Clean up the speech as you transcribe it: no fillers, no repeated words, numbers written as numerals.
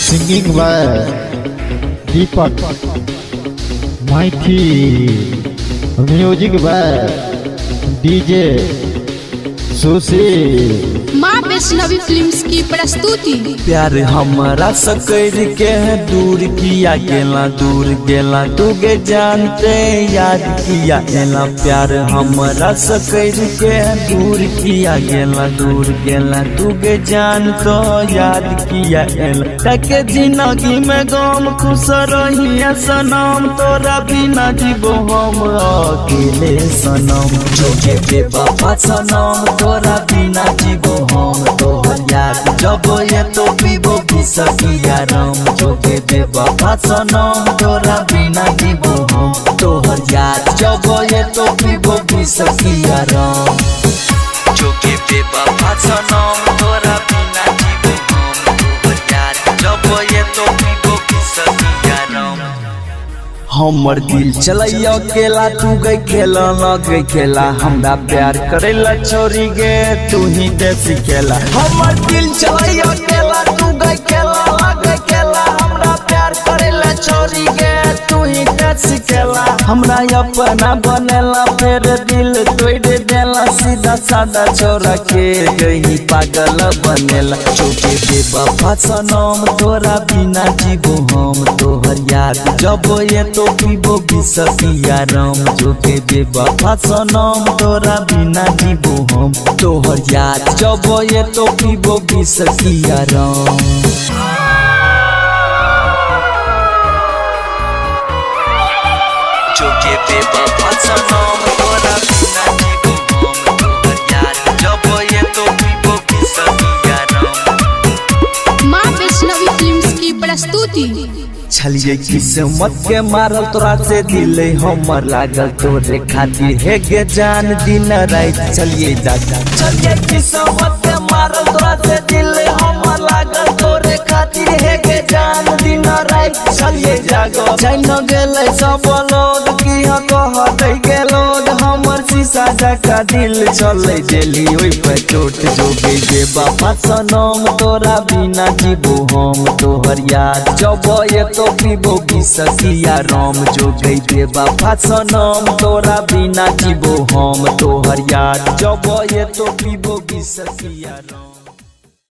Singing by Deepak Maithi, music by DJ Sushil. Maa Vaishnavi films की प्रस्तुति। प्यार हमारा सकर के है दूर किया गेला, दूर गेला तुगे जानते याद किया गेला। प्यार हमारा सकर के है दूर किया गेला, दूर गेला तुगे जान तो याद किया गेला। तके जिंदगी में गम खुश रही सनम, तोरा बिना जीवो हम अकेले सनम। जोगे बेवफा सनम, तोरा बिना जीवो हम तोहर याद जब ये तो पीबो भी सकिया राम। जोगे बेवफा सनम, तोरा बिना जीवो हम तोहर याद जब ये तो पीबो भी सकिया राम। जोगे बेवफा सनम, तोरा बिना जीवो हम तोहर याद जब ये तो पीबो भी सकिया राम। हमर दिल चलैया अकेला, तू गई खेला न गई खेला। हमरा प्यार करेला छोरी गे तू ही दे सिखेला। हमर दिल चलैया अकेला, तू गई खेला न गई खेला। हमरा प्यार करेला छोरी गे तू ही दे सिखेला। हमरा अपना बनेला फिर दिल तोड़ देला, सीधा साधा छोरा के गई पागल बनेला। छोटे बेवफा सनम, तोरा बिना जीवो हम तोहर याद जब ये तो पीबो भी सकिया राम। जोगे बेवफा सनम, तोरा बिना जीवो हम तोहर याद जब ये तो पीबो भी सकिया राम। जोगे बेवफा सनम, तोरा बिना जीवो हम तोहर याद जब ये तो पीबो भी सकिया राम। माँ वैष्णवी फिल्म्स की प्रस्तुति। छलिए किस्मत के मारल, तोरा से दिल हमर लागल तोरे खातिर हे गे जान दिन रात चलिए जागा। छलिए किस्मत के मारल, तोरा से दिल हमर लागल तोरे खातिर हे गे जान दिन रात चलिए जागो। जान गेलै सब लोग की कह दे गेलो, हमर शीशा जका दिल चले जेली ओइ पे चोट। जोगे बेवफा सनम, तोरा बिना जीवो हम तोहर याद जब ये तो पीबो भी सकिया राम। जोगे बेवफा सनम, तोरा बिना जीवो हम तोहर याद जब ये तो पीबो भी सकिया राम।